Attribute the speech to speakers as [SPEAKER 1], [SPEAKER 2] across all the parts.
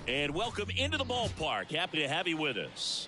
[SPEAKER 1] And welcome into the ballpark. Happy to have you with us.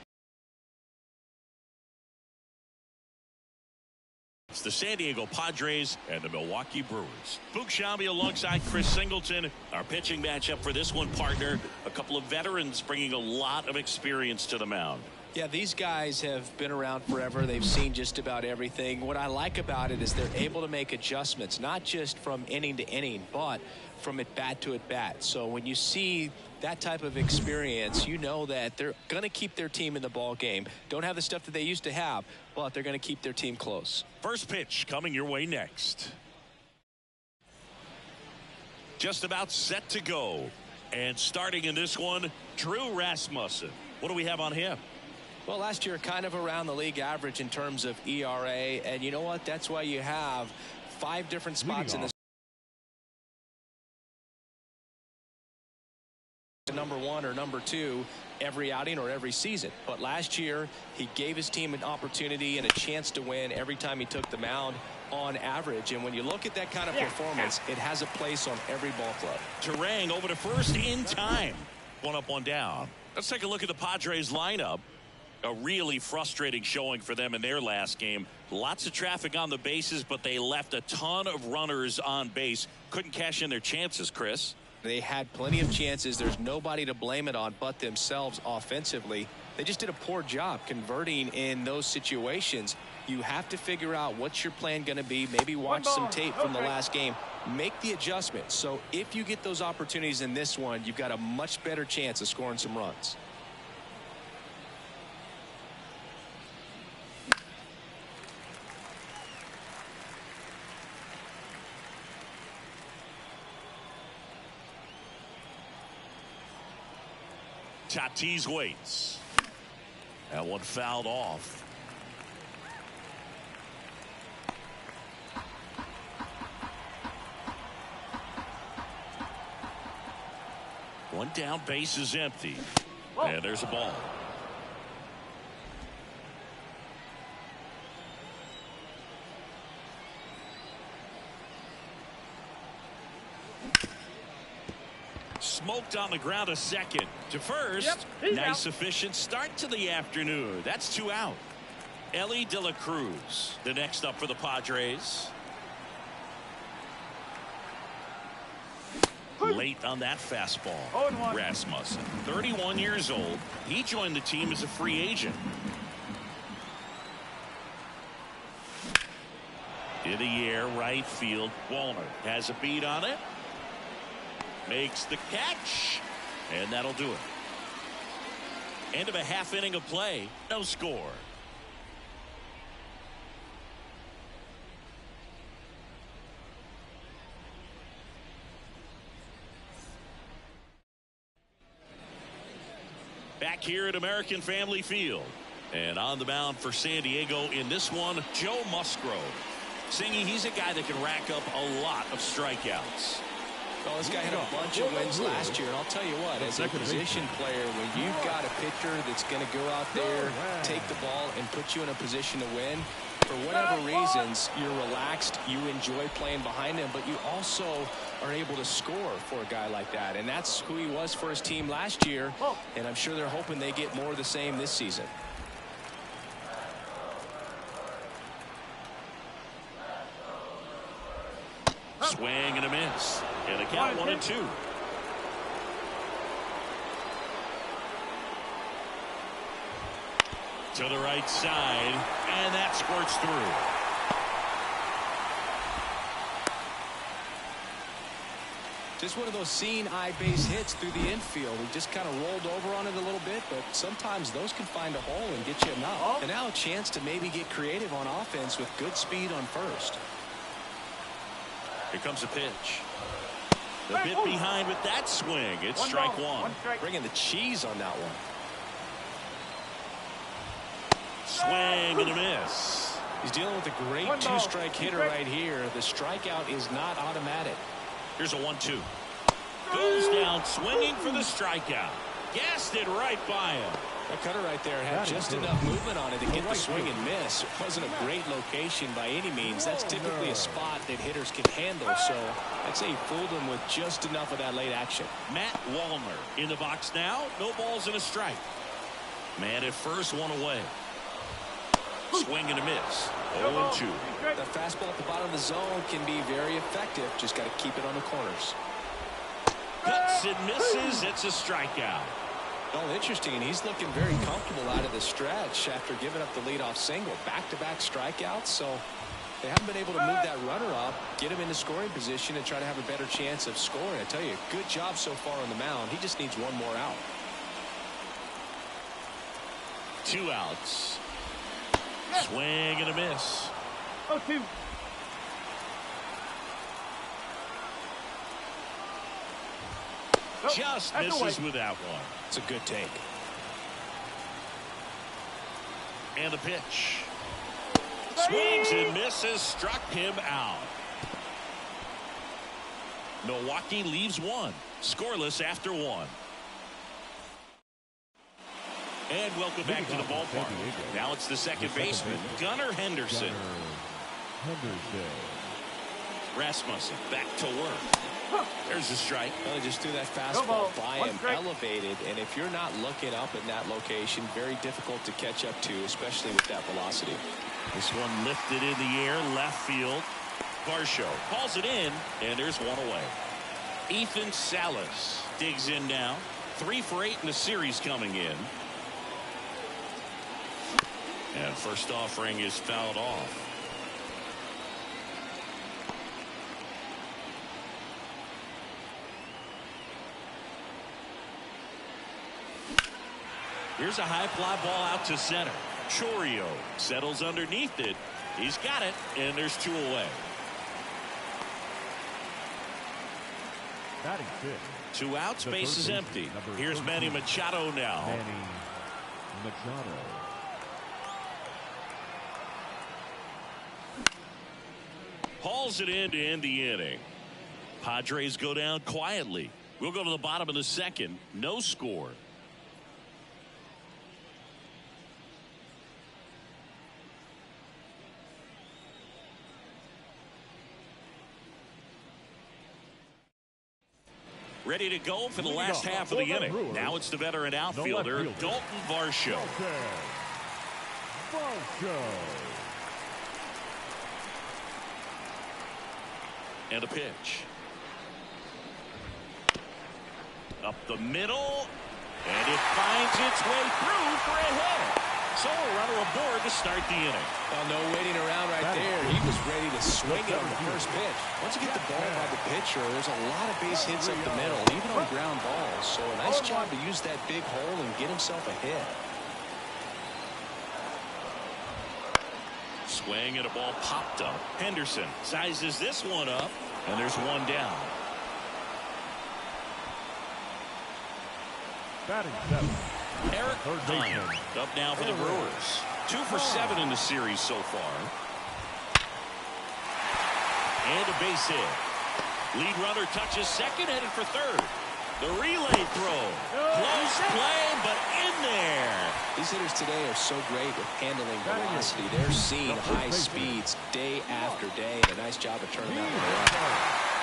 [SPEAKER 1] It's the San Diego Padres and the Milwaukee Brewers. Boog Sciambi alongside Chris Singleton. Our pitching matchup for this one, partner. A couple of veterans bringing a lot of experience to the mound.
[SPEAKER 2] Yeah, these guys have been around forever. They've seen just about everything. What I like about it is they're able to make adjustments, not just from inning to inning, but from at bat to at bat. So when you see that type of experience, you know that they're going to keep their team in the ball game. Don't have the stuff that they used to have, but they're going to keep their team close.
[SPEAKER 1] First pitch coming your way next. Just about set to go. And starting in this one, Drew Rasmussen. What do we have on him?
[SPEAKER 2] Well, last year kind of around the league average in terms of ERA, and you know what? That's why you have 5 different spots in this number 1 or number 2 every outing or every season. But last year he gave his team an opportunity and a chance to win every time he took the mound on average. And when you look at that kind of performance, it has a place on every ball club.
[SPEAKER 1] Turang over to first in time. 1 up, 1 down. Let's take a look at the Padres lineup. A really frustrating showing for them in their last game. Lots of traffic on the bases, but they left a ton of runners on base. Couldn't cash in their chances, Chris.
[SPEAKER 2] They had plenty of chances. There's nobody to blame it on but themselves offensively. They just did a poor job converting in those situations. You have to figure out what's your plan going to be. Maybe watch some tape from the last game. Make the adjustment. So if you get those opportunities in this one, you've got a much better chance of scoring some runs.
[SPEAKER 1] Tatis waits. That one fouled off. One down, base is empty. And there's a ball. Smoked on the ground a second to first. Nice efficient start to the afternoon. That's 2 out. Ellie De La Cruz, the next up for the Padres. Late on that fastball. Rasmussen, 31 years old. He joined the team as a free agent. In the air, right field. Walner has a beat on it. Makes the catch, and that'll do it. End of a half inning of play. No score. Back here at American Family Field. And on the mound for San Diego in this one, Joe Musgrove. Singy, he's a guy that can rack up a lot of strikeouts.
[SPEAKER 2] Well, this guy had a bunch of wins last year, and I'll tell you what, as a position player, when you've got a pitcher that's going to go out there, take the ball, and put you in a position to win, for whatever reasons, you're relaxed, you enjoy playing behind him, but you also are able to score for a guy like that. And that's who he was for his team last year, and I'm sure they're hoping they get more of the same this season.
[SPEAKER 1] Swing and a miss. And a count 1-2. To the right side, and that squirts through.
[SPEAKER 2] Just one of those seeing eye base hits through the infield. He just kind of rolled over on it a little bit, but sometimes those can find a hole and get you a knock. And now a chance to maybe get creative on offense with good speed on first.
[SPEAKER 1] Here comes a pitch. The bit behind with that swing. It's strike 1.
[SPEAKER 2] Bringing the cheese on that one.
[SPEAKER 1] Swing and a miss.
[SPEAKER 2] He's dealing with a great 2-strike hitter right here. The strikeout is not automatic.
[SPEAKER 1] Here's a 1-2. Goes down swinging for the strikeout. Gassed it right by him.
[SPEAKER 2] That cutter right there had just enough movement on it to get the swing and miss. It wasn't a great location by any means. That's typically a spot that hitters can handle. So I'd say he fooled him with just enough of that late action.
[SPEAKER 1] Matt Wallner in the box now. No balls and a strike. Man at first, one away. Swing and a miss. 0-2.
[SPEAKER 2] The fastball at the bottom of the zone can be very effective. Just got to keep it on the corners.
[SPEAKER 1] Cuts and misses. It's a strikeout.
[SPEAKER 2] Well, interesting. He's looking very comfortable out of the stretch after giving up the leadoff single. Back-to-back strikeouts, so they haven't been able to move that runner up, get him into scoring position, and try to have a better chance of scoring. I tell you, good job so far on the mound. He just needs one more out.
[SPEAKER 1] 2 outs. Swing and a miss.
[SPEAKER 3] 0-2.
[SPEAKER 1] Just misses with that one.
[SPEAKER 2] It's a good take.
[SPEAKER 1] And the pitch. Swings and misses. Struck him out. Milwaukee leaves one. Scoreless after 1. And welcome back to the ballpark. Now it's the second baseman, Gunnar Henderson. Rasmussen back to work. There's a strike.
[SPEAKER 2] Well, they just threw that fastball by him, elevated, and if you're not looking up in that location, very difficult to catch up to, especially with that velocity.
[SPEAKER 1] This one lifted in the air, left field. Varsho calls it in, and there's one away. Ethan Salas digs in now. 3 for 8 in the series coming in. And first offering is fouled off. Here's a high fly ball out to center. Chorio settles underneath it. He's got it, and there's 2 away.
[SPEAKER 3] Batting
[SPEAKER 1] 2 outs, base is empty. Here's Manny Machado now.
[SPEAKER 3] Machado.
[SPEAKER 1] Hauls it in to end the inning. Padres go down quietly. We'll go to the bottom of the second. No score. Ready to go for the last half of the inning. Now it's the veteran outfielder, Dalton Varsho. And a pitch. Up the middle. And it finds its way through for a hit. So a runner aboard to start the inning.
[SPEAKER 2] Well, no waiting around right there. He was ready to swing it on the first pitch. Once you get the ball by the pitcher, there's a lot of base hits up the middle, even on ground balls. So a nice job to use that big hole and get himself a hit.
[SPEAKER 1] Swing and a ball popped up. Henderson sizes this one up, and there's 1 down.
[SPEAKER 3] Batting 7.
[SPEAKER 1] Eric Hine up now for the Brewers. 2 for 7 in the series so far. And a base hit. Lead runner touches second, headed for third. The relay throw. Close play, but in there.
[SPEAKER 2] These hitters today are so great with handling velocity. They're seeing high speeds day after day, and a nice job of turning that one around.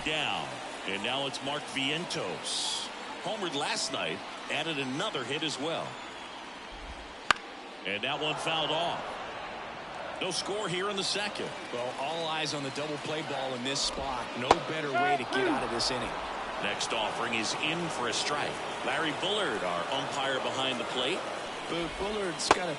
[SPEAKER 1] Down, and now it's Mark Vientos. Homered last night, added another hit as well. And that one fouled off. No score here in the second.
[SPEAKER 2] Well, all eyes on the double play ball in this spot. No better way to get out of this inning.
[SPEAKER 1] Next offering is in for a strike. Larry Bullard, our umpire behind the plate.
[SPEAKER 2] But Bullard's got a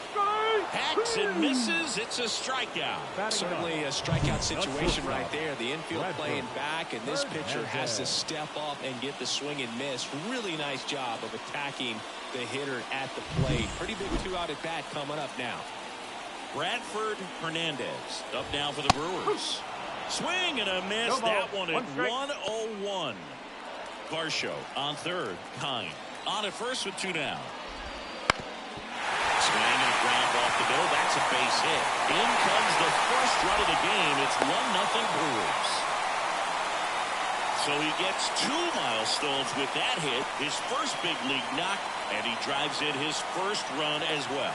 [SPEAKER 1] hacks and misses. It's a strikeout.
[SPEAKER 2] Certainly a strikeout situation right there. The infield playing back, and this pitcher has to step up and get the swing and miss. Really nice job of attacking the hitter at the plate. Pretty big 2-out at bat coming up now.
[SPEAKER 1] Bradford Hernandez up now for the Brewers. Swing and a miss. That one at 1-0-1. Varsho on third. Hine on at first with 2 down. Swing and a ground off the middle. That's a base hit. In comes the first run of the game. It's 1-0 Brewers. So he gets 2 milestones with that hit, his first big league knock, and he drives in his first run as well.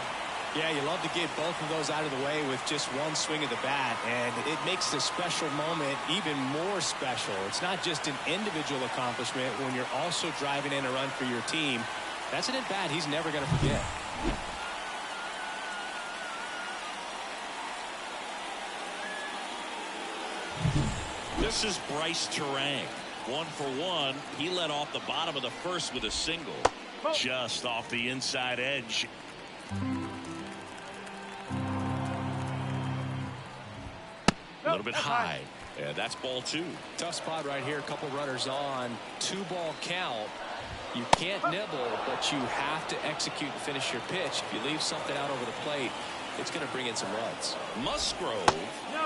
[SPEAKER 2] Yeah, you love to get both of those out of the way with just one swing of the bat, and it makes the special moment even more special. It's not just an individual accomplishment when you're also driving in a run for your team. That's an at-bat he's never going to forget.
[SPEAKER 1] This is Bryce Terang. 1 for 1. He led off the bottom of the first with a single. Just off the inside edge. A little bit high. Yeah, that's ball 2.
[SPEAKER 2] Tough spot right here. A couple runners on. 2-ball count. You can't nibble, but you have to execute and finish your pitch. If you leave something out over the plate, it's going to bring in some runs.
[SPEAKER 1] Musgrove,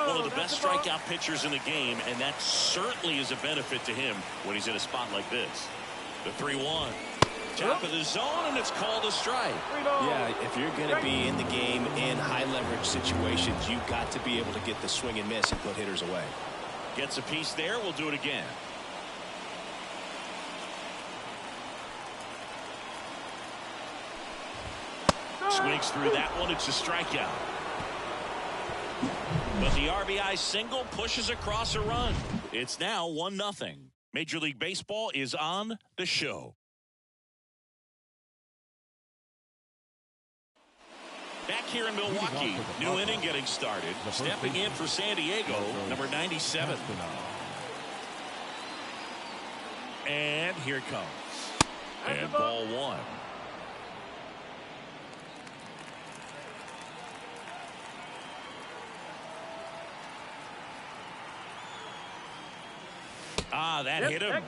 [SPEAKER 1] one of the best strikeout pitchers in the game, and that certainly is a benefit to him when he's in a spot like this. The 3-1. Top of the zone, and it's called a strike.
[SPEAKER 2] Yeah, if you're going to be in the game in high leverage situations, you've got to be able to get the swing and miss and put hitters away.
[SPEAKER 1] Gets a piece there. We'll do it again. Swings through that one. It's a strikeout. But the RBI single pushes across a run. It's now 1-0. Major League Baseball is on the show. Back here in Milwaukee, new inning getting started. Stepping in for San Diego, number 97. And here it comes. And ball 1. That hit him.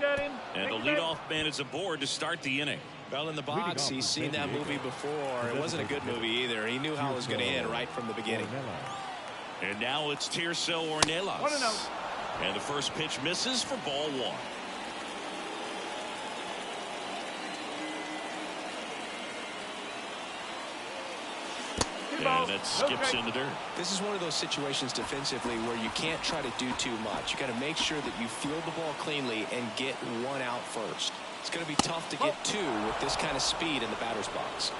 [SPEAKER 1] And the leadoff man is aboard to start the inning.
[SPEAKER 2] Well, in the box, he's seen that movie before. It wasn't a good movie either. He knew how it was going to end right from the beginning.
[SPEAKER 1] And now it's Tirso Ornelas. And the first pitch misses for ball 1. And it skips into dirt.
[SPEAKER 2] This is one of those situations defensively where you can't try to do too much. You got to make sure that you field the ball cleanly and get 1 out first. It's going to be tough to get 2 with this kind of speed in the batter's box.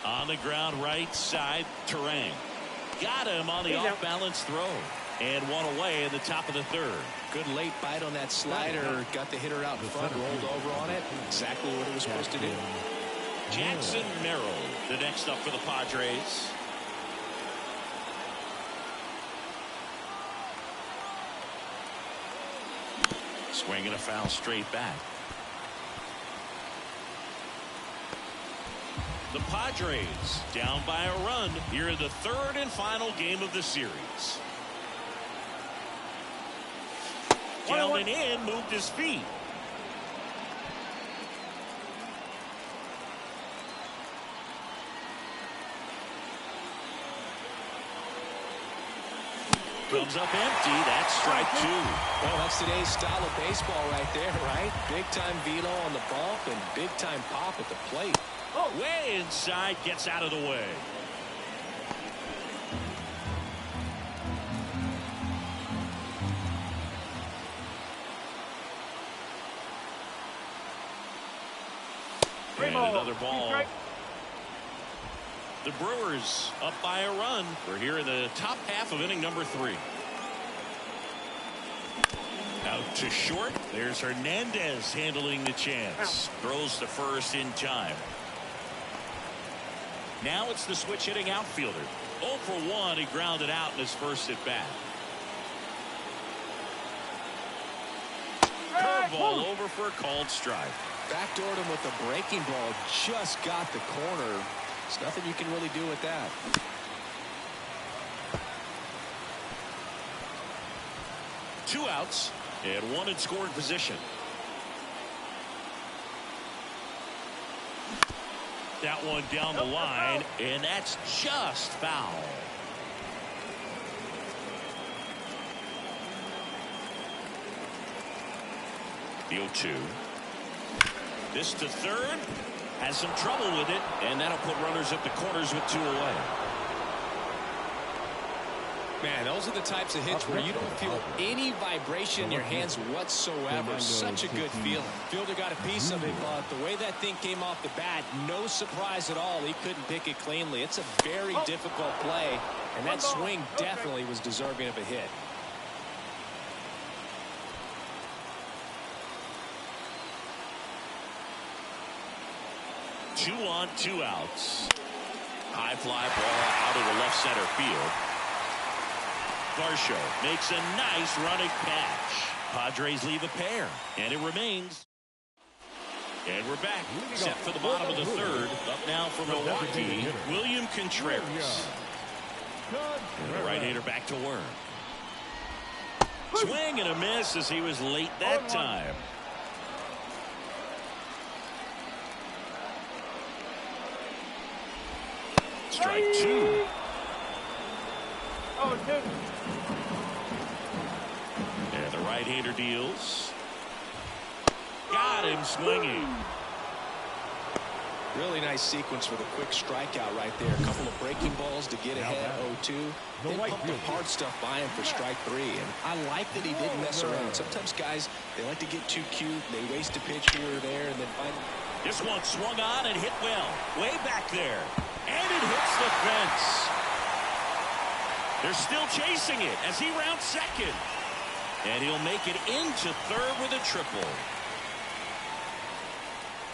[SPEAKER 1] On the ground right side, Terang. Got him on the off-balance throw. And 1 away in the top of the 3rd.
[SPEAKER 2] Good late bite on that slider. Got the hitter out in front, rolled over on it. Exactly what it was supposed to do.
[SPEAKER 1] Jackson Merrill, the next up for the Padres. Swinging a foul straight back. The Padres down by a run here in the 3rd and final game of the series. Down and in, moved his feet. Comes up empty. That's strike 2.
[SPEAKER 2] Well, that's today's style of baseball right there, right? Big time velo on the bump and big time pop at the plate.
[SPEAKER 1] Way inside, gets out of the way. And another ball. The Brewers up by a run. We're here in the top half of inning number 3. Out to short. There's Hernandez handling the chance. Throws to first in time. Now it's the switch hitting outfielder. 0 for 1. He grounded out in his first at bat. Curveball over for a called strike.
[SPEAKER 2] Backdoored him with a breaking ball. Just got the corner. There's nothing you can really do with that.
[SPEAKER 1] Two outs and 1 in scoring position. That one down the line, and that's just foul. The 0-2. This to 3rd. Has some trouble with it, and that'll put runners at the corners with 2 away.
[SPEAKER 2] Man, those are the types of hits where you don't feel any vibration in your hands whatsoever. Such a good feeling. Fielder got a piece of it, but the way that thing came off the bat, no surprise at all. He couldn't pick it cleanly. It's a very difficult play, and that swing definitely was deserving of a hit.
[SPEAKER 1] Two on, 2 outs. High fly ball out of the left center field. Varsho makes a nice running catch. Padres leave a pair, and it remains. And we're back, set for the bottom of the third. Up now for Milwaukee, William Contreras. And the right-hander back to work. Swing and a miss as he was late that time. Strike 2. And the right-hander deals. Got him swinging.
[SPEAKER 2] Really nice sequence for the quick strikeout right there. A couple of breaking balls to get ahead, 0-2. Then pumped the hard stuff by him for strike 3. And I like that he didn't mess around. Sometimes guys, they like to get too cute. They waste a pitch here or there, and then finally.
[SPEAKER 1] This one swung on and hit well. Way back there. And it hits the fence. They're still chasing it as he rounds second. And he'll make it into third with a triple.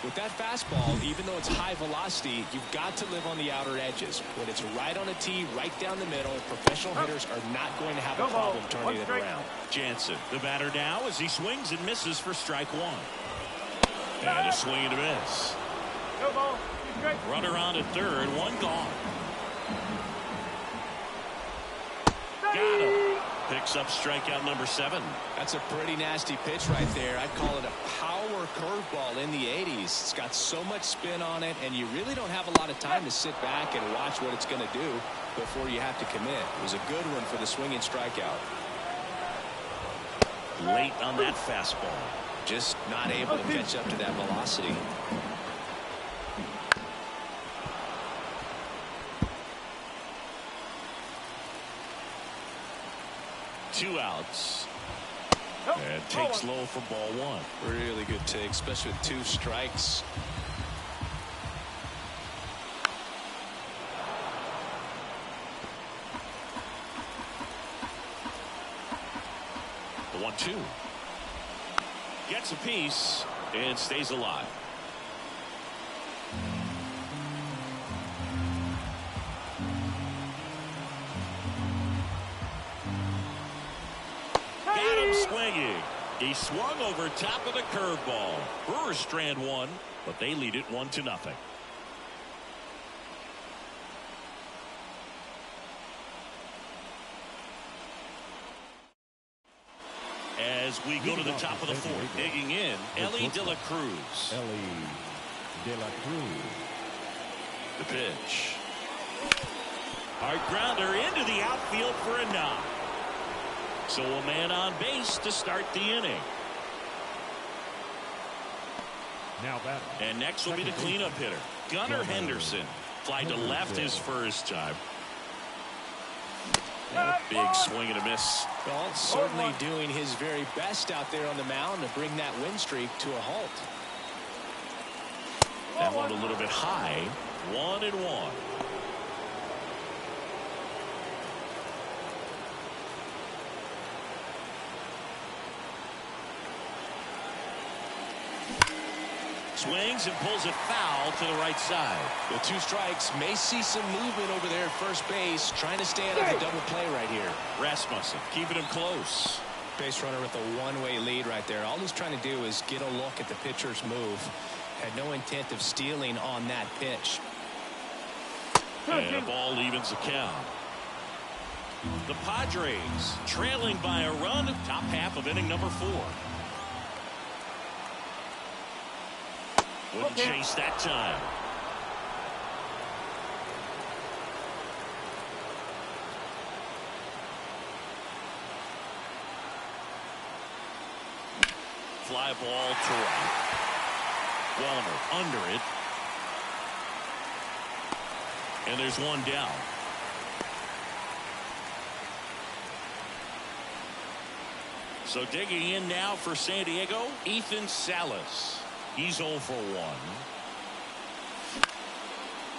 [SPEAKER 2] With that fastball, even though it's high velocity, you've got to live on the outer edges. When it's right on a tee, right down the middle, professional hitters are not going to have a problem turning it around.
[SPEAKER 1] Jansen, the batter now, as he swings and misses for strike 1. And a swing and a miss. Runner on at third, 1 gone. Got him. Picks up strikeout number 7.
[SPEAKER 2] That's a pretty nasty pitch right there. I'd call it a power curveball in the 80s. It's got so much spin on it, and you really don't have a lot of time to sit back and watch what it's going to do before you have to commit. It was a good one for the swinging strikeout.
[SPEAKER 1] Late on that fastball.
[SPEAKER 2] Just not able to catch up to that velocity.
[SPEAKER 1] Two outs. And takes low for ball 1.
[SPEAKER 2] Really good take, especially with 2 strikes.
[SPEAKER 1] The 1-2. Gets a piece and stays alive. Got him swinging. He swung over top of the curveball. Brewers strand 1, but they lead it 1-0. As we go to the top of the 4th, digging in, Ellie De La Cruz. The pitch. Hard grounder into the outfield for a knock. So a man on base to start the inning. And next will be the cleanup hitter, Gunnar Henderson. Fly to left his first time. And a big swing and a miss.
[SPEAKER 2] Well, certainly doing his very best out there on the mound to bring that win streak to a halt.
[SPEAKER 1] That one a little bit high. 1-1. Swings and pulls it foul to the right side.
[SPEAKER 2] With 2 strikes, may see some movement over there at first base, trying to stay out of the double play right here.
[SPEAKER 1] Rasmussen keeping him close.
[SPEAKER 2] Base runner with a one-way lead right there. All he's trying to do is get a look at the pitcher's move. Had no intent of stealing on that pitch.
[SPEAKER 1] And the ball evens the count. The Padres trailing by a run, top half of inning number 4. Wouldn't chase that time. Fly ball to right. Wallner under it. And there's one down. So digging in now for San Diego, Ethan Salas. He's 0 for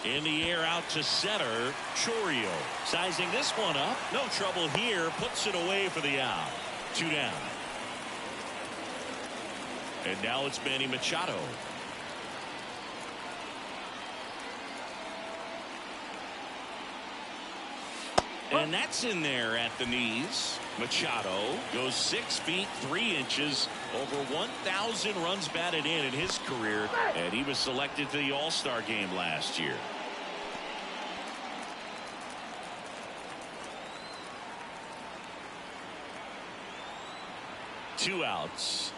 [SPEAKER 1] 1. In the air out to center, Chourio. Sizing this one up. No trouble here. Puts it away for the out. 2 down. And now it's Manny Machado. And that's in there at the knees. Machado goes 6 feet 3 inches, over 1,000 runs batted in his career, and he was selected to the All-Star game last year. Two outs.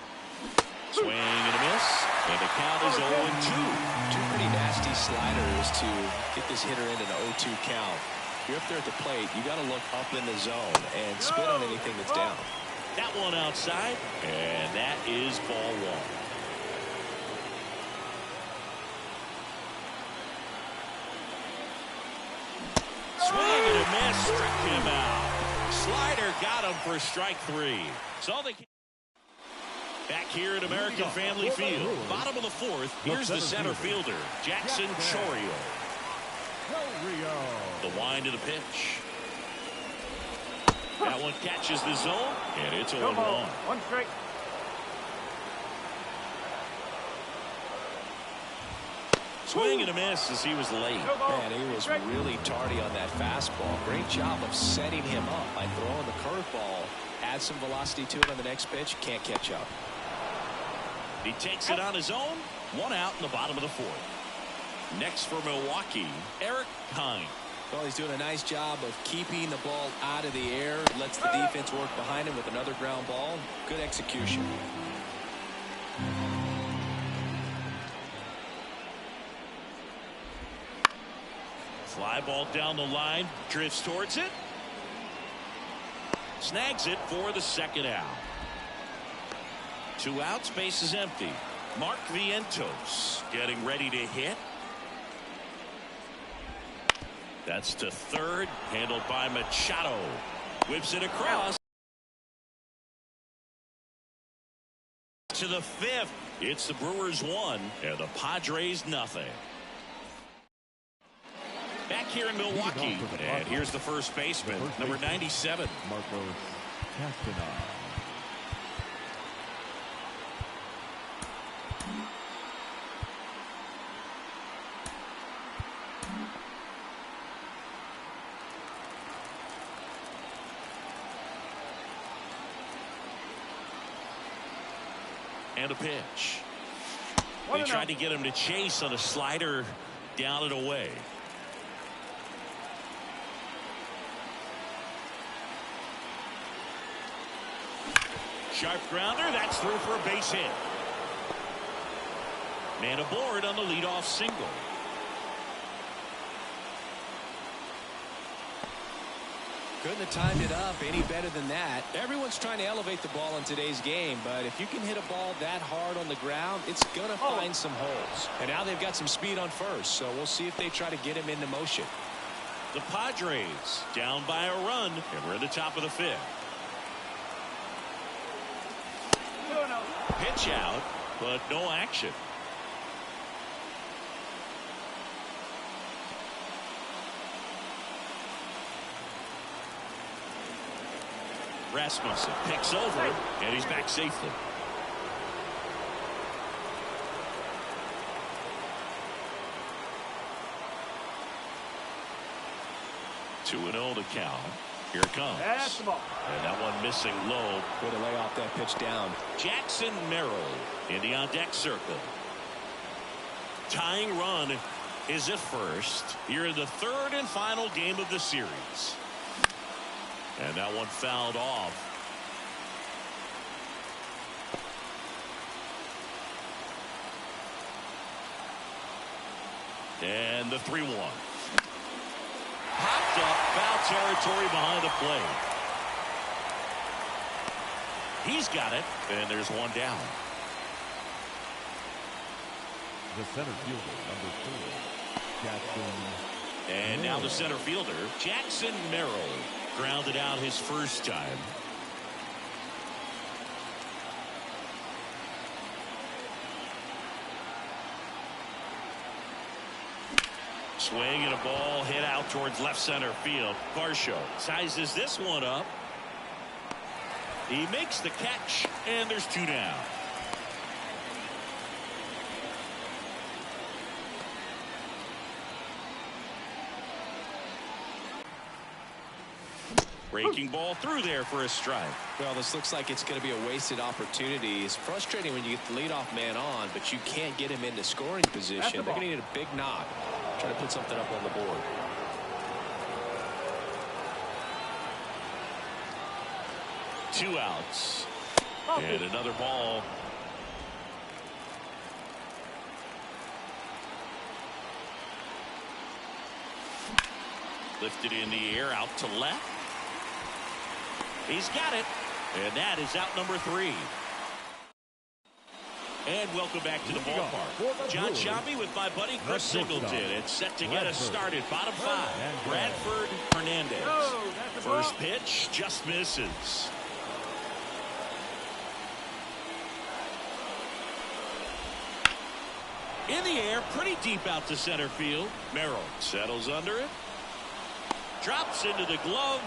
[SPEAKER 1] Swing and a miss, and the count is 0-2.
[SPEAKER 2] Two pretty nasty sliders to get this hitter into the 0-2 count. You're up there at the plate, you got to look up in the zone and spit on anything that's down.
[SPEAKER 1] That one outside, and that is ball 1. Swing and a miss, struck him out. Slider got him for strike 3. So they back here at American Family Field, bottom of the 4th. Here's the center fielder, Jackson Chourio. The wind of the pitch. That one catches the zone, and it's 0-1.
[SPEAKER 3] 1 strike.
[SPEAKER 1] Swing and a miss as he was late.
[SPEAKER 2] Man, he was really tardy on that fastball. Great job of setting him up by throwing the curveball. Add some velocity to it on the next pitch. Can't catch up.
[SPEAKER 1] He takes it on his own. 1 out in the bottom of the 4th. Next for Milwaukee, Eric Hine.
[SPEAKER 2] Well, he's doing a nice job of keeping the ball out of the air. Lets the defense work behind him with another ground ball. Good execution.
[SPEAKER 1] Fly ball down the line, drifts towards it. Snags it for the 2nd out. 2 outs, base is empty. Mark Vientos getting ready to hit. That's to 3rd, handled by Machado. Whips it across. To the 5th. It's the Brewers 1 and the Padres nothing. Back here in Milwaukee. And here's the first baseman, number 97.
[SPEAKER 3] Marcos Castaneda.
[SPEAKER 1] And a pitch. They tried to get him to chase on a slider down and away. Sharp grounder. That's through for a base hit. Man aboard on the leadoff single.
[SPEAKER 2] Couldn't have timed it up any better than that. Everyone's trying to elevate the ball in today's game, but if you can hit a ball that hard on the ground, it's going to find some holes. And now they've got some speed on first, so we'll see if they try to get him into motion.
[SPEAKER 1] The Padres down by a run, and we're at the top of the 5th. Pitch out, but no action. Rasmussen picks over him, and he's back safely. Two and 0 to count. Here it comes.
[SPEAKER 3] That's the ball.
[SPEAKER 1] And that one missing low.
[SPEAKER 2] Way to lay off that pitch down.
[SPEAKER 1] Jackson Merrill in the on-deck circle. Tying run is at first. Here in the 3rd and final game of the series. And that one fouled off. And the 3-1. Popped up, foul territory behind the plate. He's got it, and there's 1 down.
[SPEAKER 3] The center fielder, number 4, Jackson.
[SPEAKER 1] And now the center fielder, Jackson Merrill, grounded out his first time. Swing and a ball hit out towards left center field. Varsho sizes this one up. He makes the catch, and there's 2 down. Breaking ball through there for a strike.
[SPEAKER 2] Well, this looks like it's going to be a wasted opportunity. It's frustrating when you get the leadoff man on, but you can't get him into scoring position. They're going to need a big knock. Try to put something up on the board.
[SPEAKER 1] Two outs. And another ball. Lifted in the air out to left. He's got it. And that is out number 3. And welcome back to the ballpark. John Sciambi with my buddy Chris Singleton. It's set to get us started. Bottom 5. Bradford Hernandez. First pitch just misses. In the air, pretty deep out to center field. Merrill settles under it. Drops into the glove.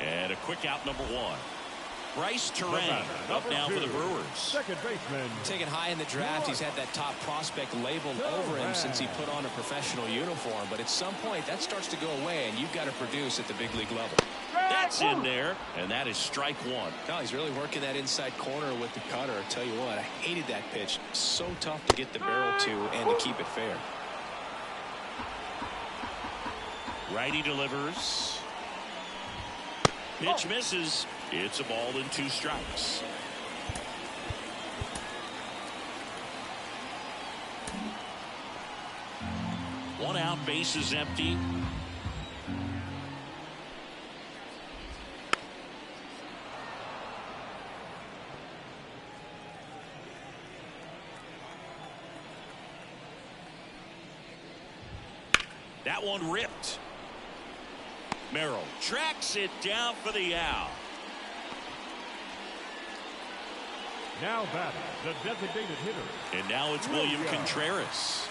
[SPEAKER 1] And a quick out, number 1. Bryce Terrain up now for the Brewers.
[SPEAKER 3] Second baseman.
[SPEAKER 2] Taken high in the draft, he's had that top prospect labeled over him since he put on a professional uniform. But at some point, that starts to go away, and you've got to produce at the big league level.
[SPEAKER 1] That's in there, and that is strike 1.
[SPEAKER 2] No, he's really working that inside corner with the cutter. I tell you what, I hated that pitch. So tough to get the barrel to and to keep it fair.
[SPEAKER 1] Righty delivers. Pitch misses. It's a ball and 2 strikes. One out, base is empty. That one ripped. Merrill tracks it down for the out.
[SPEAKER 3] Now batting, the designated hitter.
[SPEAKER 1] And now it's William Contreras.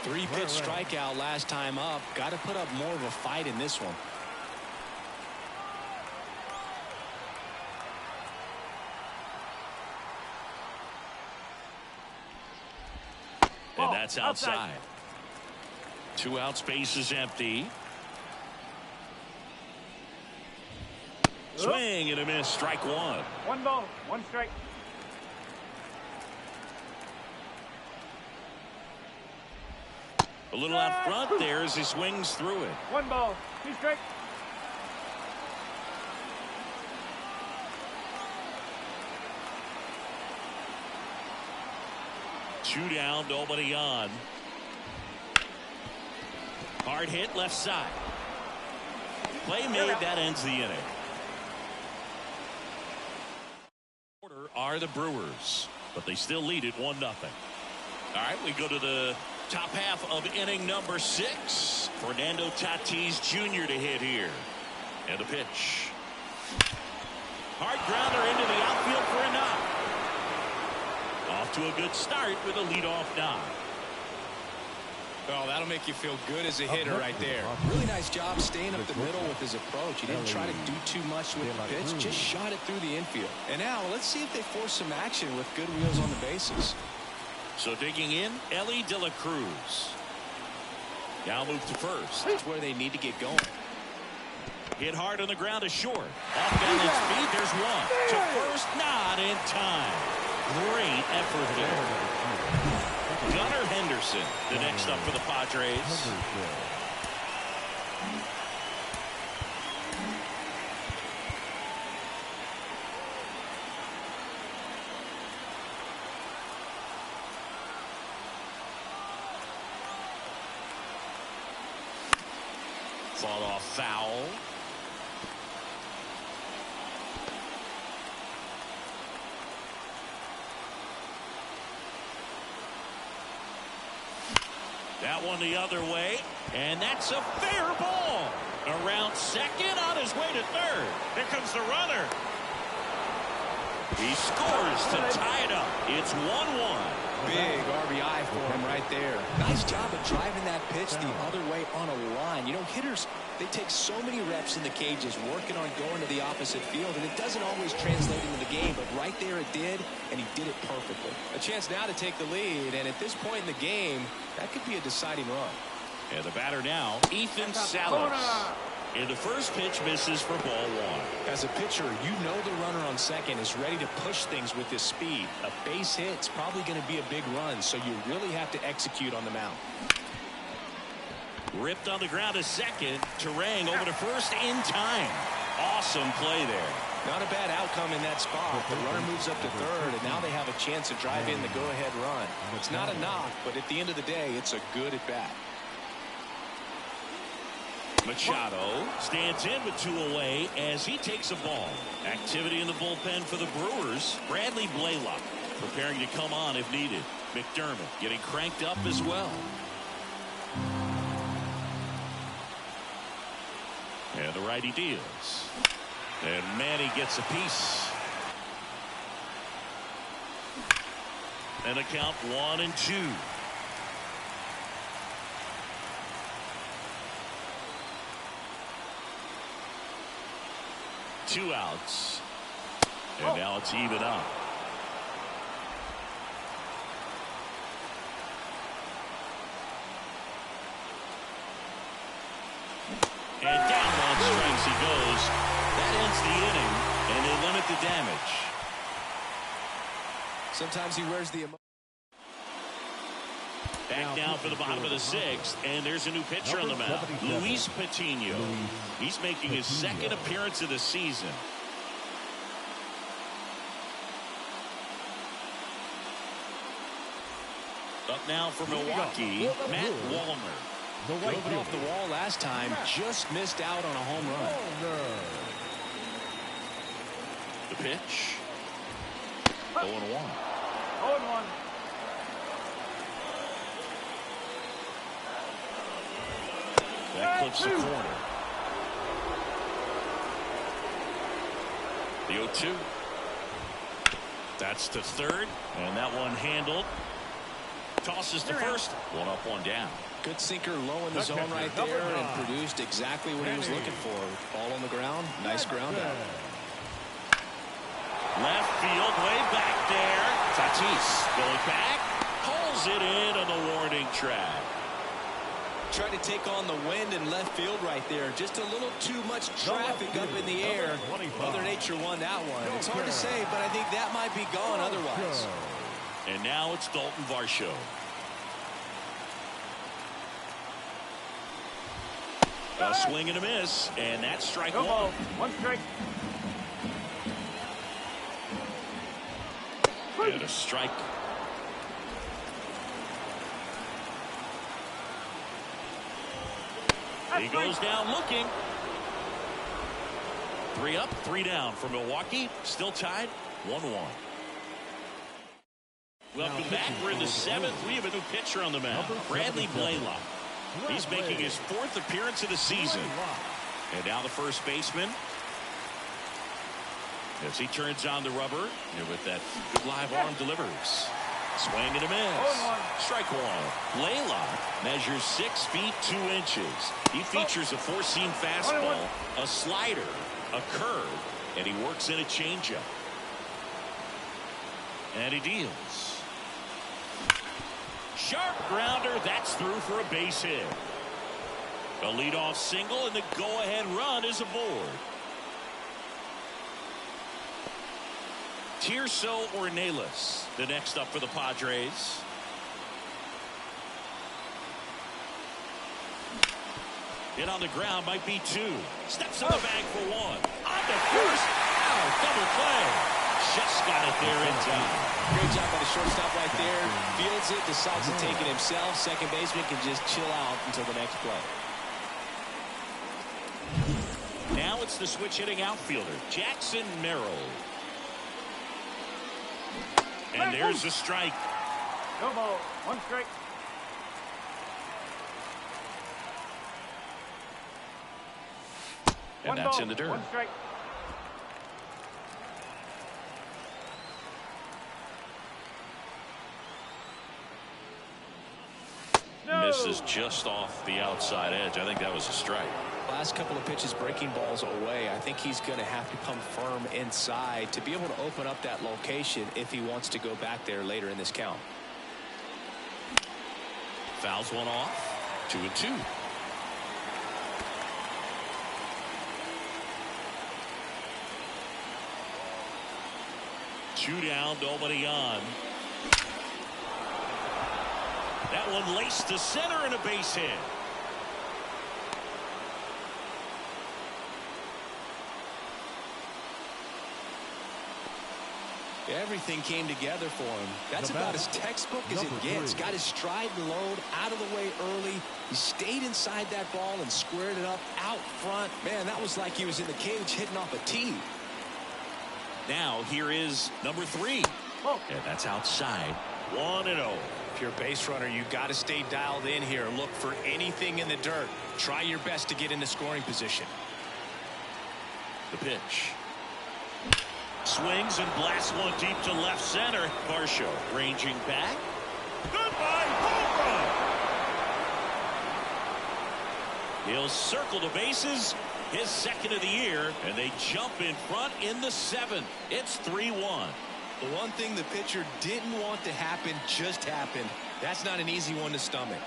[SPEAKER 2] 3-pitch strikeout last time up. Got to put up more of a fight in this one.
[SPEAKER 1] And that's outside. 2 outs, base is empty. Swing and a miss, strike 1.
[SPEAKER 4] 1 ball, 1 strike.
[SPEAKER 1] A little out front there as he swings through it.
[SPEAKER 4] 1 ball, 2 strikes.
[SPEAKER 1] Two down, nobody on. Hard hit left side. Play made, that ends the inning. Are the Brewers, but they still lead it 1-0. All right, we go to the top half of inning number 6. Fernando Tatis Jr. to hit here. And the pitch. Hard grounder into the outfield for a knock. Off to a good start with a leadoff knock.
[SPEAKER 2] Well, that'll make you feel good as a hitter right there. Really nice job staying up the middle with his approach. He didn't try to do too much with the pitch, just shot it through the infield. And now let's see if they force some action with good wheels on the bases.
[SPEAKER 1] So digging in, Ellie De La Cruz. Now move to first.
[SPEAKER 2] That's where they need to get going.
[SPEAKER 1] Hit hard on the ground is short. Off balance speed, there's one. To first, not in time. Great effort there. Gunnar Henderson, the next up for the Padres. Fought off foul. That one the other way, and that's a fair ball. Around second, on his way to third. Here comes the runner. He scores to tie it up. It's 1-1.
[SPEAKER 2] Big RBI for him right there. Nice job of driving that pitch the other way on a line. You know, hitters, they take so many reps in the cages working on going to the opposite field, and it doesn't always translate into the game, but right there it did, and he did it perfectly. A chance now to take the lead, and at this point in the game, that could be a deciding run.
[SPEAKER 1] And the batter now, Ethan Salas. And the first pitch misses for ball one.
[SPEAKER 2] As a pitcher, you know the runner on second is ready to push things with his speed. A base hit's probably going to be a big run, so you really have to execute on the mound.
[SPEAKER 1] Ripped on the ground to second. Turang over to first in time. Awesome play there.
[SPEAKER 2] Not a bad outcome in that spot. The runner moves up to third, and now they have a chance to drive in the go-ahead run. It's not a knock, but at the end of the day, it's a good at-bat.
[SPEAKER 1] Machado stands in with 2 away as he takes a ball. Activity in the bullpen for the Brewers. Bradley Blaylock preparing to come on if needed. McDermott getting cranked up as well. And the righty deals. And Manny gets a piece. And a count 1-2. Two outs. And now it's even up. And down on strikes he goes. That ends the inning, and they limit the damage.
[SPEAKER 2] Sometimes he wears the emotion.
[SPEAKER 1] Back down for the bottom of the 6th, and there's a new pitcher on the mound. Luis Patino. He's making his second appearance of the season. Up now for Milwaukee, Matt Wallner.
[SPEAKER 2] Drove it off the wall last time, just missed out on a home run.
[SPEAKER 1] The pitch. 0-1.
[SPEAKER 4] 0-1.
[SPEAKER 1] That clips the corner. The 0-2. That's to third, and that one handled. Tosses to first. 1 up, 1 down.
[SPEAKER 2] Good sinker low in the zone right there and produced exactly what he was looking for. Ball on the ground. Nice ground out.
[SPEAKER 1] Left field, way back there. Tatis going back. Pulls it in on the warning track.
[SPEAKER 2] Tried to take on the wind in left field right there. Just a little too much traffic up in the air. Mother Nature won that one. It's hard to say, but I think that might be gone otherwise.
[SPEAKER 1] And now it's Dalton Varsho. A swing and a miss, and that's strike 1.
[SPEAKER 4] 1 strike.
[SPEAKER 1] And a strike. He goes down looking. 3 up, 3 down for Milwaukee. Still tied 1-1. Welcome back. We're in the 7th. We have a new pitcher on the mound, Bradley Blaylock. He's making his 4th appearance of the season. And now the first baseman, as he turns on the rubber, and with that good live arm delivers. Swing and a miss. Strike 1. Blaylock measures 6 feet 2 inches. He features a 4-seam fastball, a slider, a curve, and he works in a changeup. And he deals. Sharp grounder. That's through for a base hit. A leadoff single, and the go-ahead run is aboard. Tirso Ornelas, the next up for the Padres. Hit on the ground, might be 2. Steps in the bag for 1. On to first. Ow, double play. Just got it there in time.
[SPEAKER 2] Great job by the shortstop right there. Fields it, decides to take it himself. Second baseman can just chill out until the next play.
[SPEAKER 1] Now it's the switch hitting outfielder, Jackson Merrill. And there's a strike.
[SPEAKER 4] No ball. 1 strike.
[SPEAKER 1] And that's in the dirt.
[SPEAKER 4] 1 strike.
[SPEAKER 1] misses just off the outside edge. I think that was a strike.
[SPEAKER 2] Last couple of pitches breaking balls away. I think he's going to have to come firm inside to be able to open up that location if he wants to go back there later in this count.
[SPEAKER 1] Fouls one off. 2-2. Two down, nobody on. That one laced to center and a base hit.
[SPEAKER 2] Everything came together for him. That's about as textbook as it gets. Got his stride and load out of the way early. He stayed inside that ball and squared it up out front. Man, that was like he was in the cage hitting off a tee.
[SPEAKER 1] Now here is number 3. And that's outside. 1-0.
[SPEAKER 2] If you're a base runner, you got to stay dialed in here. Look for anything in the dirt. Try your best to get into scoring position.
[SPEAKER 1] The pitch. Swings and blasts one deep to left center. Varsho ranging back. Goodbye, home run. He'll circle the bases. His second of the year, and they jump in front in the 7th. It's 3-1.
[SPEAKER 2] The one thing the pitcher didn't want to happen just happened. That's not an easy one to stomach.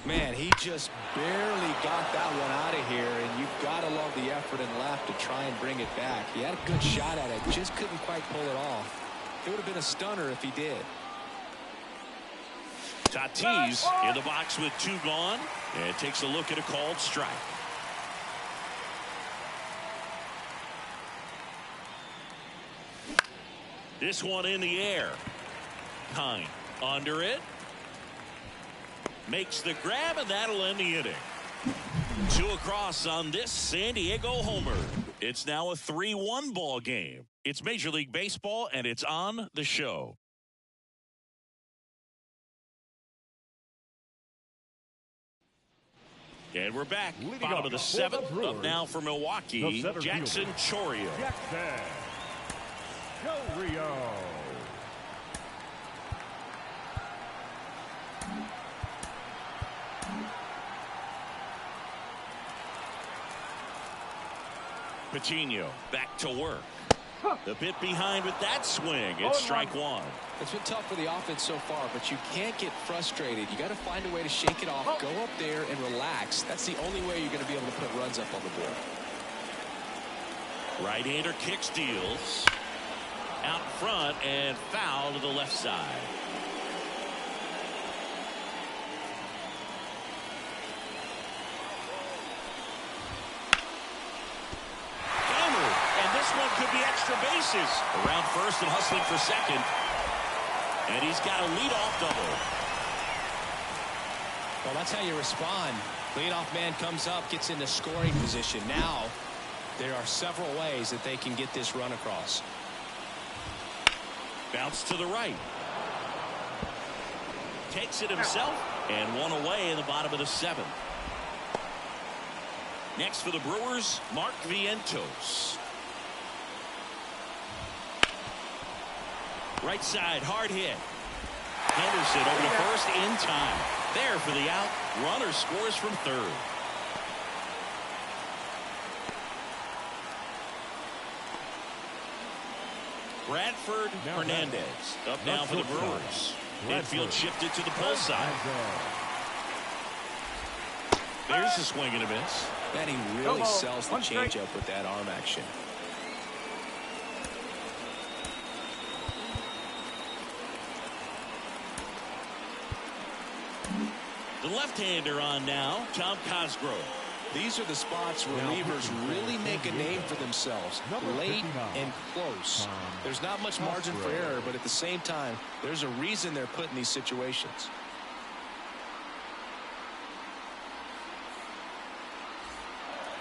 [SPEAKER 2] Man, he just barely got that one out of here, and you've got to love the effort and left to try and bring it back. He had a good shot at it, just couldn't quite pull it off. It would have been a stunner if he did.
[SPEAKER 1] Tatis in the box with 2 gone, and takes a look at a called strike. This one in the air. Hine under it. Makes the grab, and that'll end the inning. 2 across on this San Diego homer. It's now a 3-1 ball game. It's Major League Baseball, and it's on the show. And we're back. Bottom of the 7th. Up now for Milwaukee, Jackson Chourio. Patino back to work. The bit behind with that swing. It's strike 1.
[SPEAKER 2] It's been tough for the offense so far, but you can't get frustrated. You got to find a way to shake it off, go up there and relax. That's the only way you're going to be able to put runs up on the board.
[SPEAKER 1] Right-hander kick steals. Out front and foul to the left side. One could be extra bases. Around first and hustling for second. And he's got a leadoff double.
[SPEAKER 2] Well, that's how you respond. Leadoff man comes up, gets into scoring position. Now, there are several ways that they can get this run across.
[SPEAKER 1] Bounce to the right. Takes it himself. And one away in the bottom of the 7th. Next for the Brewers, Mark Vientos. Right side, hard hit. Henderson over to first in time. There for the out. Runner scores from third. Bradford Hernandez up now for the Brewers. Infield shifted to the pull side. There's a swing and a miss.
[SPEAKER 2] Man, he really sells the changeup with that arm action.
[SPEAKER 1] The left-hander on now, Tom Cosgrove.
[SPEAKER 2] These are the spots where relievers really make a name for themselves. Late and close. There's not much margin for error, but at the same time, there's a reason they're put in these situations.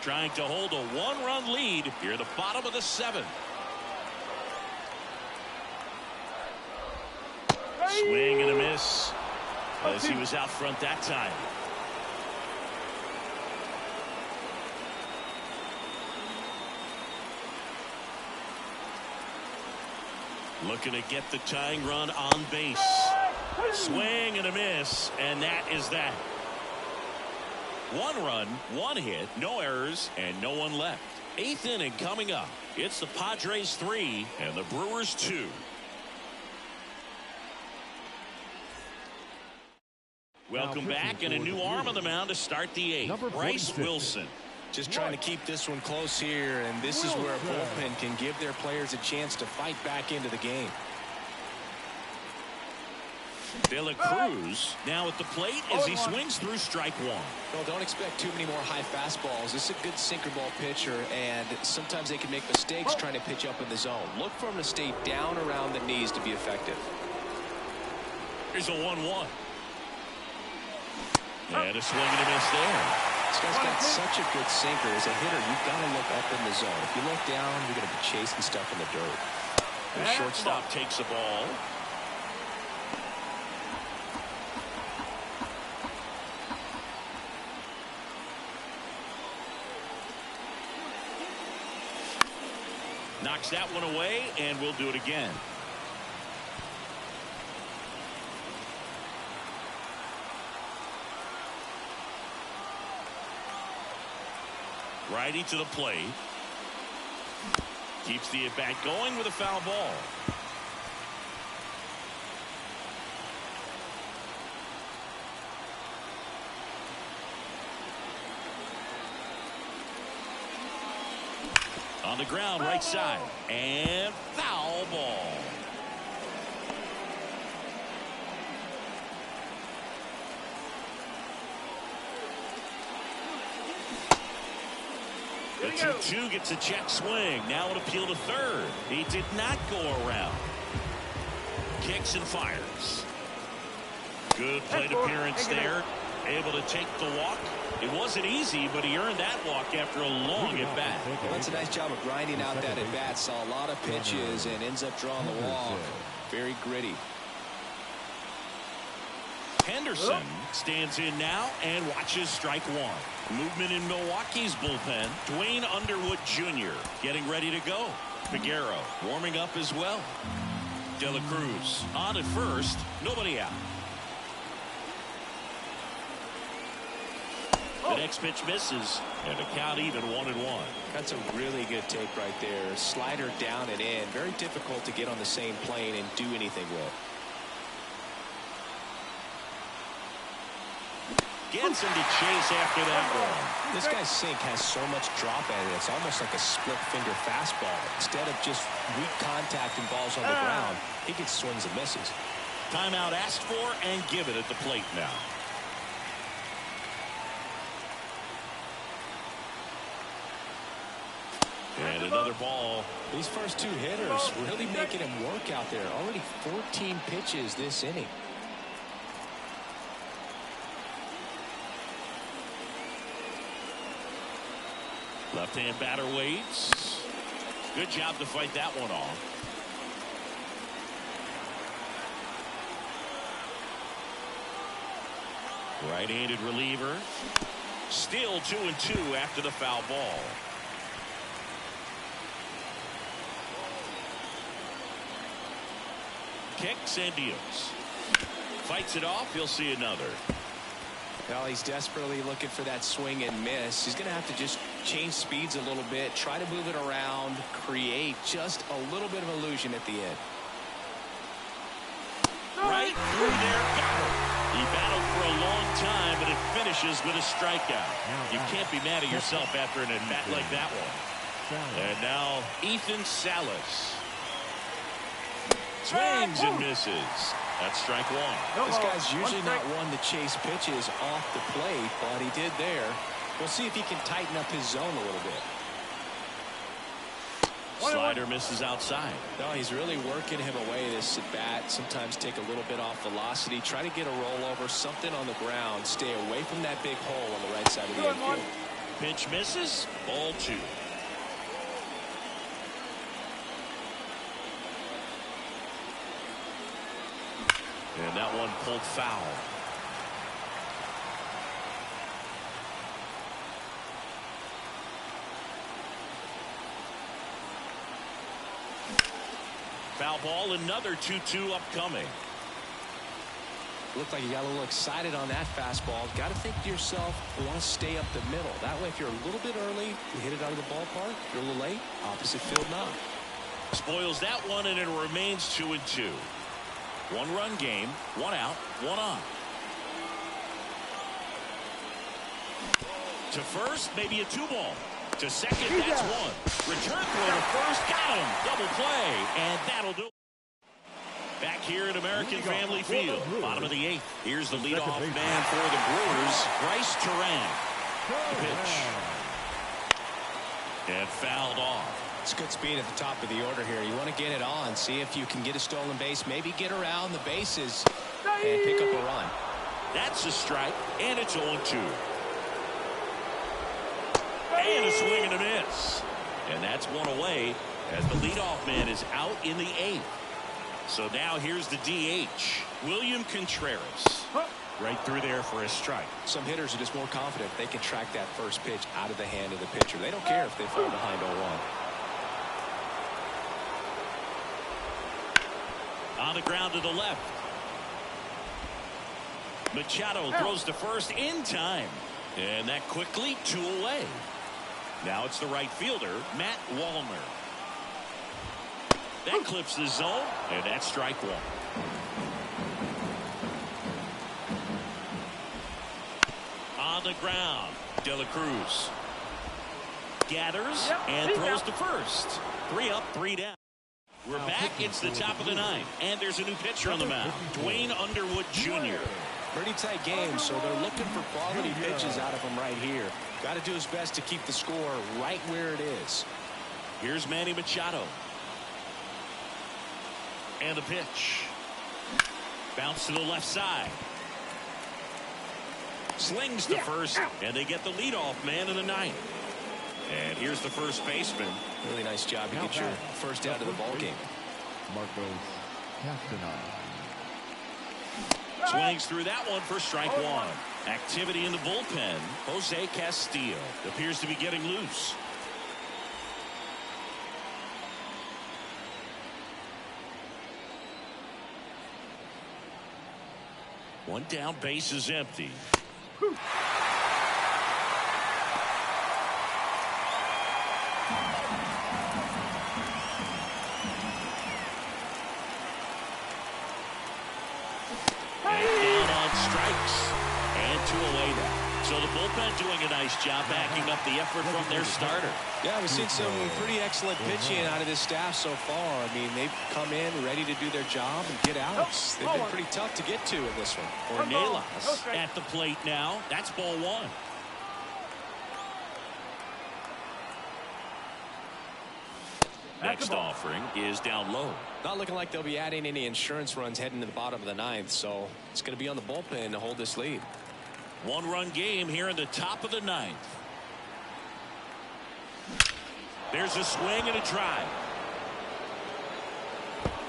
[SPEAKER 1] Trying to hold a 1-run lead here at the bottom of the 7th. Swing and a miss. As he was out front that time. Looking to get the tying run on base. Swing and a miss, and that is that. 1 run, 1 hit, no errors, and no one left. 8th inning coming up. It's the Padres 3 and the Brewers 2. Welcome back, and a new arm on the mound to start the 8th. Bryce Wilson.
[SPEAKER 2] Just trying to keep this one close here, and this is where a bullpen can give their players a chance to fight back into the game.
[SPEAKER 1] De La Cruz now at the plate as he swings through strike 1.
[SPEAKER 2] Well, don't expect too many more high fastballs. This is a good sinker ball pitcher, and sometimes they can make mistakes trying to pitch up in the zone. Look for him to stay down around the knees to be effective.
[SPEAKER 1] Here's a 1-1. And a swing and a miss there.
[SPEAKER 2] This guy's got such a good sinker. As a hitter, you've got to look up in the zone. If you look down, you're going to be chasing stuff in the dirt.
[SPEAKER 1] The shortstop takes the ball. Knocks that one away, and we'll do it again. Righty to the plate. Keeps the at-bat going with a foul ball. On the ground, right side, and foul ball. The 2-2 gets a check swing. Now an appeal to third. He did not go around. Kicks and fires. Good plate appearance there. Able to take the walk. It wasn't easy, but he earned that walk after a long at-bat.
[SPEAKER 2] Well, that's a nice job of grinding out that at-bat. Saw a lot of pitches and ends up drawing the walk. Very gritty.
[SPEAKER 1] Henderson stands in now and watches strike 1. Movement in Milwaukee's bullpen. Dwayne Underwood Jr. getting ready to go. Figueroa warming up as well. De La Cruz on at first. Nobody out. The next pitch misses, and a count even 1-1.
[SPEAKER 2] That's a really good take right there. Slider down and in. Very difficult to get on the same plane and do anything with.
[SPEAKER 1] Gets him to chase after that one.
[SPEAKER 2] This guy's sink has so much drop at it. It's almost like a split finger fastball. Instead of just weak contact and balls on the ground, he gets swings and misses.
[SPEAKER 1] Timeout asked for and given at the plate now. And another ball.
[SPEAKER 2] These first 2 hitters really making him work out there. Already 14 pitches this inning.
[SPEAKER 1] Left-hand batter waits. Good job to fight that one off. Right-handed reliever. Still 2-2 after the foul ball. Kicks and deals. Fights it off. He'll see another.
[SPEAKER 2] Well, he's desperately looking for that swing and miss. He's going to have to just change speeds a little bit, try to move it around, create just a little bit of illusion at the end.
[SPEAKER 1] Right through there. Got it. He battled for a long time, but it finishes with a strikeout. You can't be mad at yourself after an at-bat like that one. And now Ethan Salas. Swings and misses. That's strike 1.
[SPEAKER 2] This guy's usually not one to chase pitches off the plate, but he did there. We'll see if he can tighten up his zone a little bit.
[SPEAKER 1] Slider misses outside.
[SPEAKER 2] No, he's really working him away this at bat. Sometimes take a little bit off velocity. Try to get a rollover, something on the ground. Stay away from that big hole on the right side of the infield.
[SPEAKER 1] Pitch misses. Ball 2. And that one pulled foul. Foul ball, another 2-2 upcoming.
[SPEAKER 2] Looked like you got a little excited on that fastball. Got to think to yourself, we want to stay up the middle. That way, if you're a little bit early, you hit it out of the ballpark. If you're a little late, opposite field knock.
[SPEAKER 1] Spoils that one, and it remains 2-2. One-run game, one out, one on. To first, maybe a 2-ball. To second, that's one. Return throw to first, got him. Double play, and that'll do it. Back here at American Family Field, bottom of the 8th. Here's the leadoff man for the Brewers, Bryce Turan. The pitch. And fouled off.
[SPEAKER 2] It's good speed at the top of the order here. You want to get it on, see if you can get a stolen base, maybe get around the bases and pick up a run.
[SPEAKER 1] That's a strike, and it's 0-2. And a swing and a miss. And that's one away as the leadoff man is out in the 8th. So now here's the DH, William Contreras. Right through there for a strike.
[SPEAKER 2] Some hitters are just more confident they can track that first pitch out of the hand of the pitcher. They don't care if they fall behind 0-1.
[SPEAKER 1] On the ground to the left. Machado throws to first in time. And that quickly 2 away. Now it's the right fielder, Matt Wallner. That clips the zone, and that's strike 1. On the ground, De La Cruz gathers and throws to first. 3 up, 3 down. We're back. It's the top of the 9th, and there's a new pitcher on the mound, Dwayne Underwood Jr.
[SPEAKER 2] Pretty tight game, so they're looking for quality pitches out of him right here. Got to do his best to keep the score right where it is.
[SPEAKER 1] Here's Manny Machado. And the pitch. Bounce to the left side. Slings to first, and they get the leadoff man in the 9th. And here's the first baseman.
[SPEAKER 2] Really nice job to get your first out of the ball game.
[SPEAKER 3] Marcos Castañeda.
[SPEAKER 1] Swings through that one for strike 1. Activity in the bullpen. Jose Castillo appears to be getting loose. One down, base is empty. So the bullpen doing a nice job backing up the effort from their starter.
[SPEAKER 2] Yeah, we've seen some pretty excellent pitching out of this staff so far. I mean, they've come in ready to do their job and get outs. They've been pretty tough to get to in this one.
[SPEAKER 1] Ornelas at the plate now. That's ball 1. Next offering is down low.
[SPEAKER 2] Not looking like they'll be adding any insurance runs heading to the bottom of the 9th, so it's going to be on the bullpen to hold this lead.
[SPEAKER 1] One-run game here in the top of the 9th. There's a swing and a drive.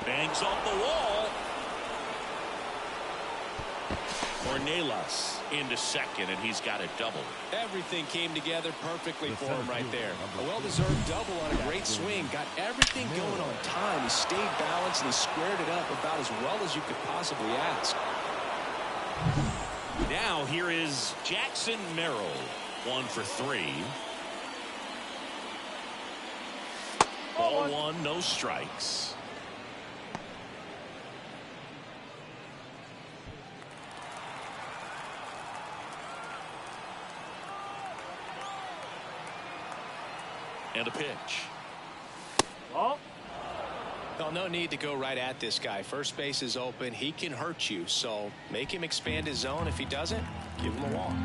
[SPEAKER 1] Bangs off the wall. Ornelas into second, and he's got a double.
[SPEAKER 2] Everything came together perfectly for him right there. A well-deserved double on a great swing. Got everything going on time. He stayed balanced, and he squared it up about as well as you could possibly ask.
[SPEAKER 1] Now here is Jackson Merrill. 1 for 3. Ball 1, no strikes. And a pitch.
[SPEAKER 4] Ball.
[SPEAKER 2] Well, no need to go right at this guy. First base is open. He can hurt you, so make him expand his zone. If he doesn't, give him a walk.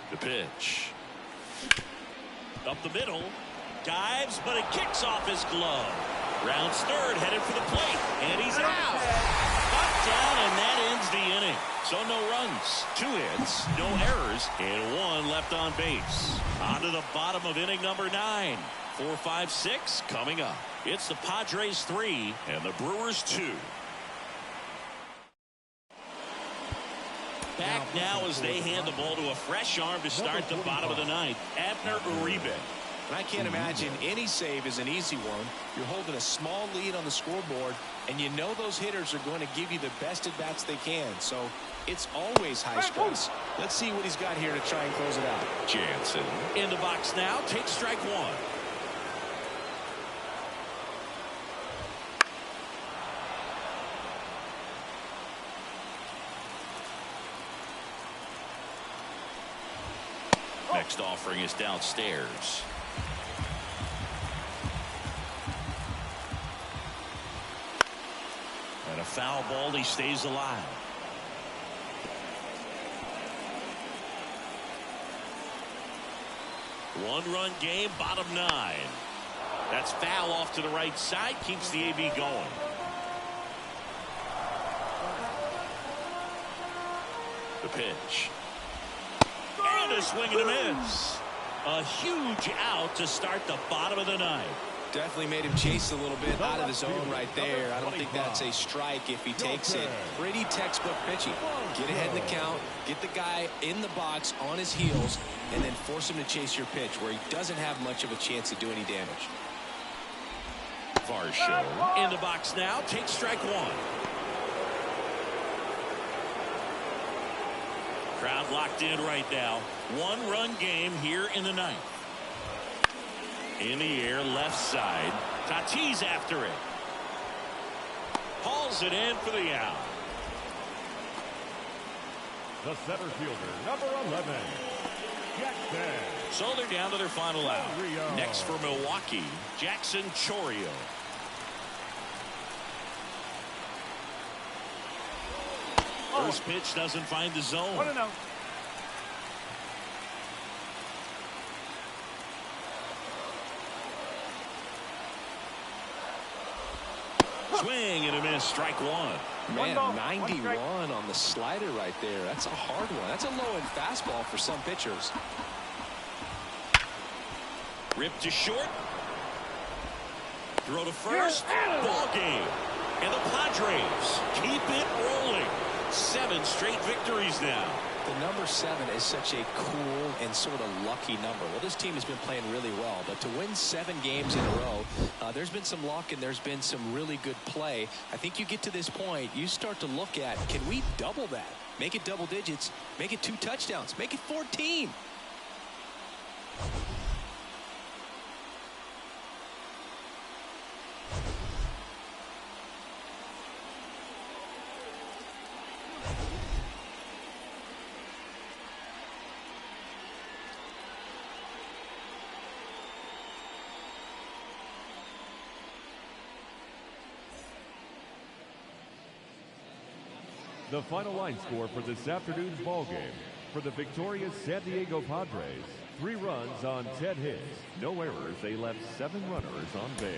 [SPEAKER 1] The pitch. Up the middle. Dives, but it kicks off his glove. Rounds third, headed for the plate. And he's out. Knocked down, and that ends the inning. So no runs, 2 hits, no errors, and 1 left on base. On to the bottom of inning number 9. 4, 5, 6 coming up. It's the Padres 3 and the Brewers 2. Back now as they hand the ball to a fresh arm to start the bottom of the 9th. Abner Uribe.
[SPEAKER 2] And I can't imagine any save is an easy one. You're holding a small lead on the scoreboard, and you know those hitters are going to give you the best at-bats they can. So it's always high stress. Let's see what he's got here to try and close it out.
[SPEAKER 1] Jansen in the box now. Takes strike one. Next offering is downstairs. And a foul ball. He stays alive. One-run game, bottom 9. That's foul off to the right side. Keeps the AB going. The pitch. And a swing and a miss. A huge out to start the bottom of the 9th.
[SPEAKER 2] Definitely made him chase a little bit out of the zone right there. I don't think that's a strike if he takes it. Pretty textbook pitching. Get ahead in the count, get the guy in the box on his heels, and then force him to chase your pitch where he doesn't have much of a chance to do any damage.
[SPEAKER 1] Varsho in the box now. Takes strike one. Crowd locked in right now. One-run game here in the 9th. In the air, left side. Tatis after it. Hauls it in for the out.
[SPEAKER 3] The center fielder, number 11, Jackson.
[SPEAKER 1] So they're down to their final out. Next for Milwaukee, Jackson Chourio. First pitch doesn't find the zone.
[SPEAKER 4] 1-0.
[SPEAKER 1] Swing and a miss. Strike one.
[SPEAKER 2] Man, 91 on the slider right there. That's a hard one. That's a low-end fastball for some pitchers.
[SPEAKER 1] Ripped to short. Throw to first. Ball game. And the Padres keep it rolling. 7 straight victories now.
[SPEAKER 2] The number 7 is such a cool and sort of lucky number. Well, this team has been playing really well, but to win 7 games in a row, there's been some luck and there's been some really good play. I think you get to this point, you start to look at, can we double that? Make it double digits, make it 2 touchdowns, make it 14.
[SPEAKER 3] The final line score for this afternoon's ball game. For the victorious San Diego Padres, 3 runs on 10 hits. No errors. They left 7 runners on base.